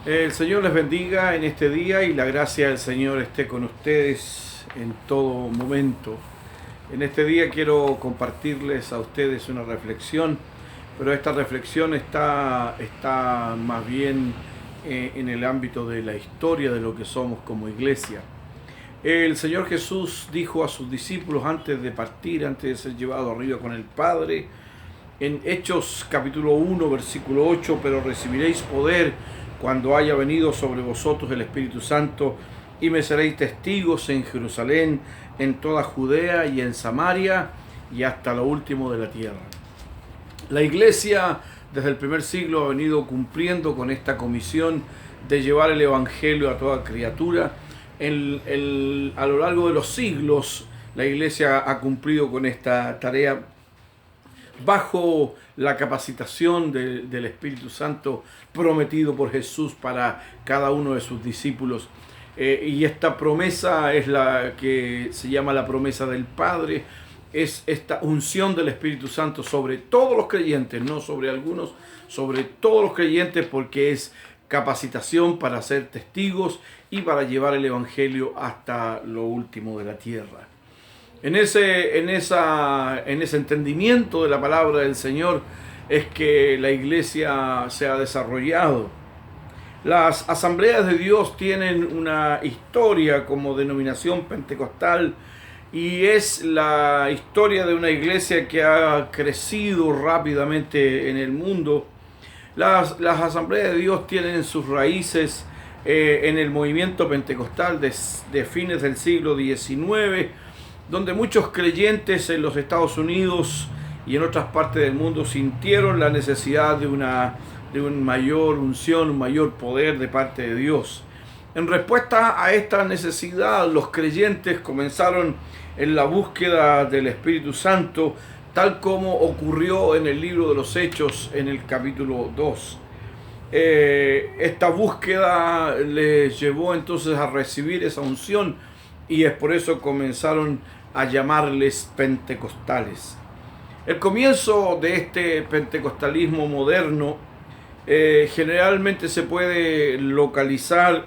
El Señor les bendiga en este día y la gracia del Señor esté con ustedes en todo momento. En este día quiero compartirles a ustedes una reflexión, pero esta reflexión está más bien en el ámbito de la historia de lo que somos como iglesia. El Señor Jesús dijo a sus discípulos antes de partir, antes de ser llevado arriba con el Padre, en Hechos capítulo 1, versículo 8, pero recibiréis poder cuando haya venido sobre vosotros el Espíritu Santo, y me seréis testigos en Jerusalén, en toda Judea y en Samaria, y hasta lo último de la tierra. La iglesia desde el primer siglo ha venido cumpliendo con esta comisión de llevar el Evangelio a toda criatura. A lo largo de los siglos, la iglesia ha cumplido con esta tarea bajo la capacitación del Espíritu Santo prometido por Jesús para cada uno de sus discípulos. Y esta promesa es la que se llama la promesa del Padre. Es esta unción del Espíritu Santo sobre todos los creyentes, no sobre algunos, sobre todos los creyentes, porque es capacitación para ser testigos y para llevar el Evangelio hasta lo último de la tierra. En ese entendimiento de la palabra del Señor es que la iglesia se ha desarrollado. Las asambleas de Dios tienen una historia como denominación pentecostal y es la historia de una iglesia que ha crecido rápidamente en el mundo. Las asambleas de Dios tienen sus raíces en el movimiento pentecostal de fines del siglo XIX, donde muchos creyentes en los Estados Unidos y en otras partes del mundo sintieron la necesidad de una mayor unción, un mayor poder de parte de Dios. En respuesta a esta necesidad, los creyentes comenzaron en la búsqueda del Espíritu Santo, tal como ocurrió en el libro de los Hechos en el capítulo 2. Esta búsqueda les llevó entonces a recibir esa unción y es por eso comenzaron a llamarles pentecostales. El comienzo de este pentecostalismo moderno generalmente se puede localizar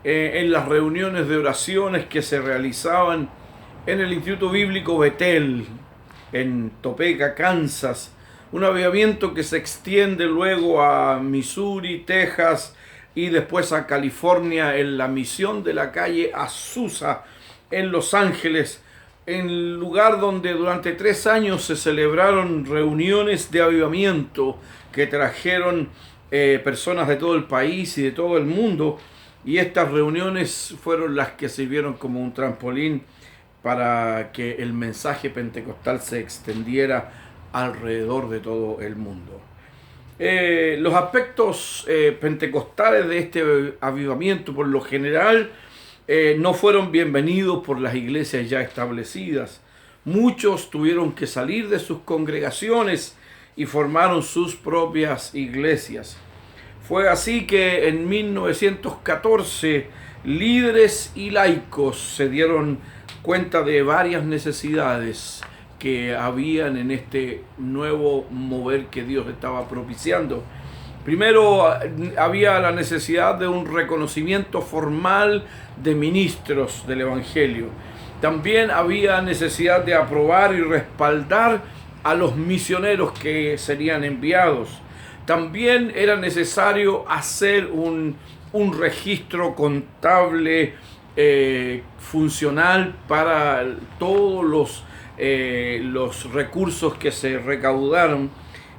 en las reuniones de oraciones que se realizaban en el Instituto Bíblico Bethel, en Topeka, Kansas, un avivamiento que se extiende luego a Missouri, Texas y después a California en la misión de la calle Azusa en Los Ángeles, en lugar donde durante 3 años se celebraron reuniones de avivamiento que trajeron personas de todo el país y de todo el mundo, y estas reuniones fueron las que sirvieron como un trampolín para que el mensaje pentecostal se extendiera alrededor de todo el mundo. Los aspectos pentecostales de este avivamiento por lo general no fueron bienvenidos por las iglesias ya establecidas. Muchos tuvieron que salir de sus congregaciones y formaron sus propias iglesias. Fue así que en 1914 líderes y laicos se dieron cuenta de varias necesidades que habían en este nuevo mover que Dios estaba propiciando. Primero, había la necesidad de un reconocimiento formal de ministros del Evangelio. También había necesidad de aprobar y respaldar a los misioneros que serían enviados. También era necesario hacer un registro contable funcional para todos los recursos que se recaudaron.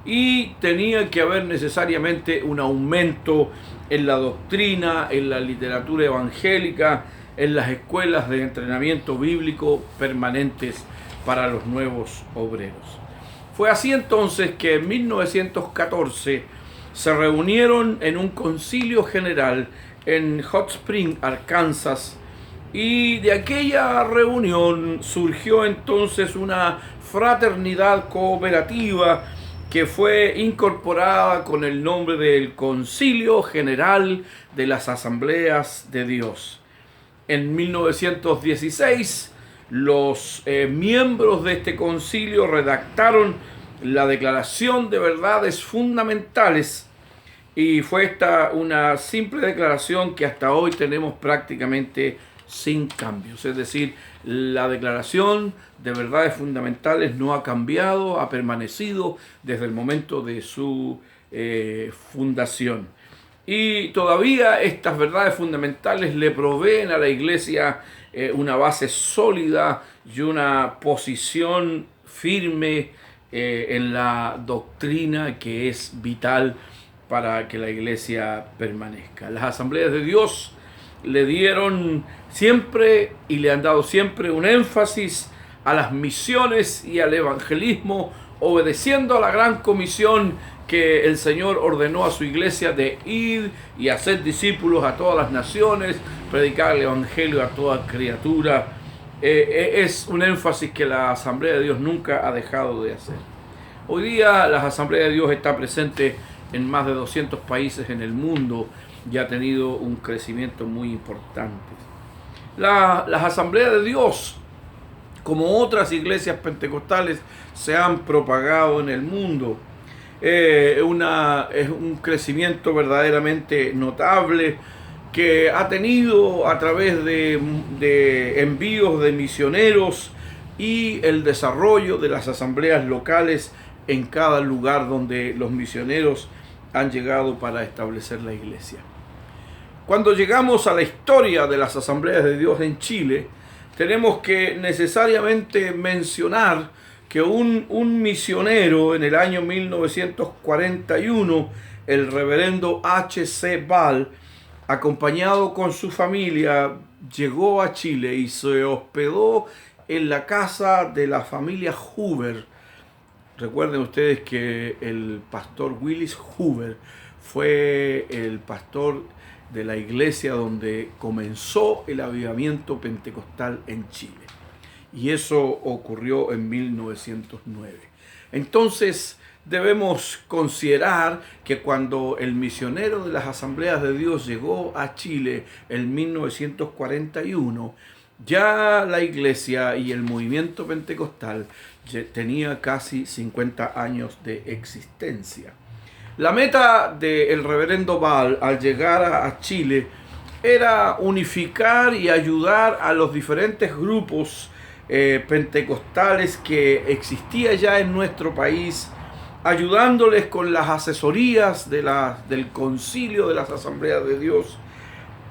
Y tenía que haber necesariamente un aumento en la doctrina, en la literatura evangélica, en las escuelas de entrenamiento bíblico permanentes para los nuevos obreros. Fue así entonces que en 1914 se reunieron en un concilio general en Hot Spring, Arkansas, y de aquella reunión surgió entonces una fraternidad cooperativa que fue incorporada con el nombre del Concilio General de las Asambleas de Dios. En 1916, los miembros de este concilio redactaron la Declaración de Verdades Fundamentales Y fue esta una simple declaración que hasta hoy tenemos prácticamente sin cambios. Es decir, la declaración de verdades fundamentales no ha cambiado, ha permanecido desde el momento de su fundación. Y todavía estas verdades fundamentales le proveen a la iglesia una base sólida y una posición firme en la doctrina que es vital para que la iglesia permanezca. Las asambleas de Dios le dieron siempre y le han dado siempre un énfasis a las misiones y al evangelismo, obedeciendo a la gran comisión que el Señor ordenó a su iglesia de ir y hacer discípulos a todas las naciones, predicar el evangelio a toda criatura. Es un énfasis que la Asamblea de Dios nunca ha dejado de hacer. Hoy día la Asamblea de Dios está presente en más de 200 países en el mundo y ha tenido un crecimiento muy importante. Las Asambleas de Dios, como otras iglesias pentecostales, se han propagado en el mundo. Es un crecimiento verdaderamente notable que ha tenido a través de envíos de misioneros y el desarrollo de las asambleas locales en cada lugar donde los misioneros han llegado para establecer la iglesia. Cuando llegamos a la historia de las Asambleas de Dios en Chile, tenemos que necesariamente mencionar que un misionero en el año 1941, el reverendo H.C. Ball, acompañado con su familia, llegó a Chile y se hospedó en la casa de la familia Hoover. Recuerden ustedes que el pastor Willis Hoover fue el pastor de la iglesia donde comenzó el avivamiento pentecostal en Chile. Y eso ocurrió en 1909. Entonces debemos considerar que cuando el misionero de las Asambleas de Dios llegó a Chile en 1941, ya la iglesia y el movimiento pentecostal tenía casi 50 años de existencia. La meta del reverendo Ball al llegar a Chile era unificar y ayudar a los diferentes grupos pentecostales que existía ya en nuestro país, ayudándoles con las asesorías del concilio de las Asambleas de Dios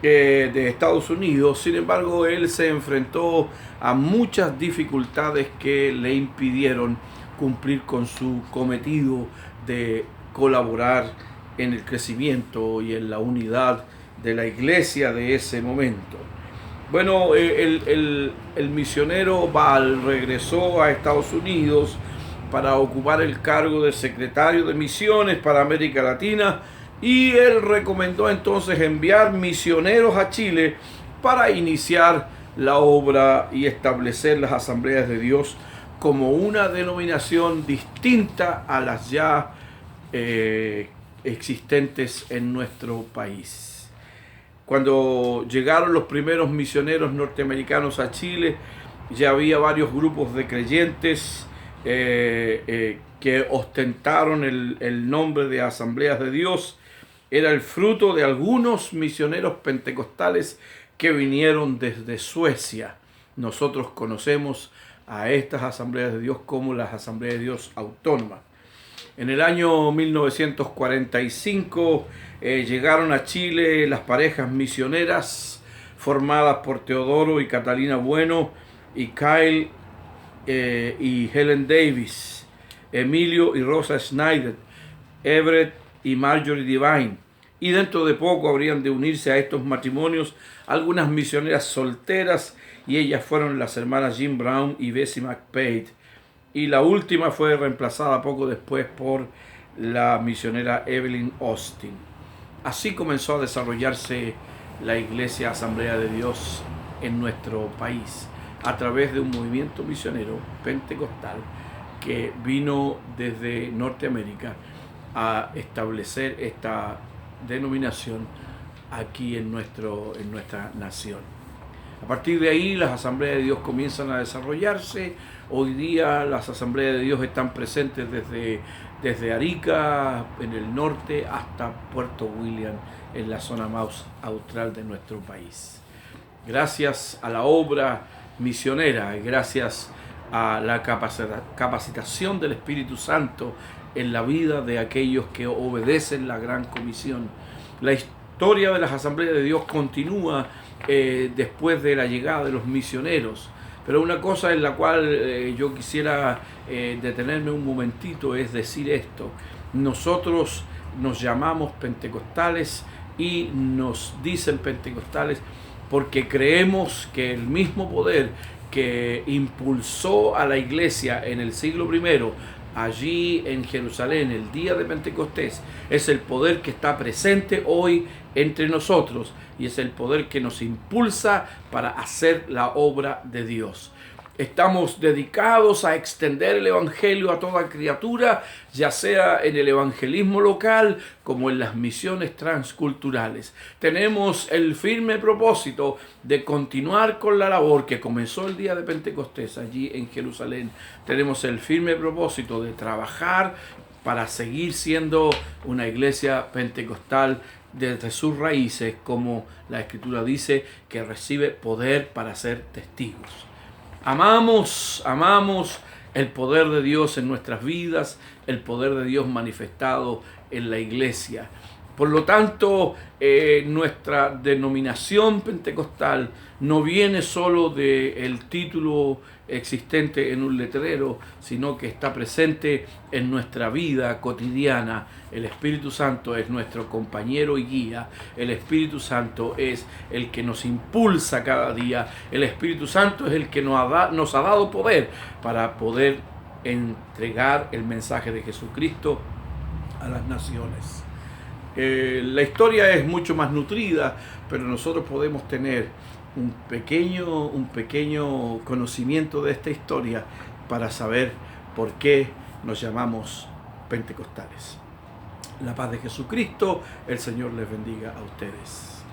de Estados Unidos. Sin embargo, él se enfrentó a muchas dificultades que le impidieron cumplir con su cometido de colaborar en el crecimiento y en la unidad de la iglesia de ese momento. Bueno, el misionero Ball regresó a Estados Unidos para ocupar el cargo de secretario de misiones para América Latina, y él recomendó entonces enviar misioneros a Chile para iniciar la obra y establecer las Asambleas de Dios como una denominación distinta a las ya existentes en nuestro país. Cuando llegaron los primeros misioneros norteamericanos a Chile, ya había varios grupos de creyentes que ostentaron el nombre de Asambleas de Dios. Era el fruto de algunos misioneros pentecostales que vinieron desde Suecia. Nosotros conocemos a estas Asambleas de Dios como las Asambleas de Dios Autónomas. En el año 1945 llegaron a Chile las parejas misioneras formadas por Teodoro y Catalina Bueno y Kyle y Helen Davis, Emilio y Rosa Schneider, Everett y Marjorie Divine. Y dentro de poco habrían de unirse a estos matrimonios algunas misioneras solteras, y ellas fueron las hermanas Jim Brown y Bessie McPaid. Y la última fue reemplazada poco después por la misionera Evelyn Austin. Así comenzó a desarrollarse la Iglesia Asamblea de Dios en nuestro país, a través de un movimiento misionero pentecostal que vino desde Norteamérica a establecer esta denominación aquí en nuestra nación. A partir de ahí las Asambleas de Dios comienzan a desarrollarse. Hoy día las Asambleas de Dios están presentes desde desde Arica en el norte hasta Puerto William en la zona más austral de nuestro país. Gracias a la obra misionera y gracias a la capacitación del Espíritu Santo en la vida de aquellos que obedecen la gran comisión. La historia de las Asambleas de Dios continúa después de la llegada de los misioneros. Pero una cosa en la cual yo quisiera detenerme un momentito es decir esto. Nosotros nos llamamos pentecostales y nos dicen pentecostales porque creemos que el mismo poder que impulsó a la iglesia en el siglo I, allí en Jerusalén, el día de Pentecostés, es el poder que está presente hoy entre nosotros y es el poder que nos impulsa para hacer la obra de Dios. Estamos dedicados a extender el evangelio a toda criatura, ya sea en el evangelismo local como en las misiones transculturales. Tenemos el firme propósito de continuar con la labor que comenzó el día de Pentecostés allí en Jerusalén. Tenemos el firme propósito de trabajar para seguir siendo una iglesia pentecostal desde sus raíces, como la Escritura dice, que recibe poder para ser testigos. Amamos el poder de Dios en nuestras vidas, el poder de Dios manifestado en la iglesia. Por lo tanto, nuestra denominación pentecostal no viene solo del título existente en un letrero, sino que está presente en nuestra vida cotidiana. El Espíritu Santo es nuestro compañero y guía. El Espíritu Santo es el que nos impulsa cada día. El Espíritu Santo es el que nos ha dado poder para poder entregar el mensaje de Jesucristo a las naciones. La historia es mucho más nutrida, pero nosotros podemos tener un pequeño conocimiento de esta historia para saber por qué nos llamamos pentecostales. La paz de Jesucristo, el Señor les bendiga a ustedes.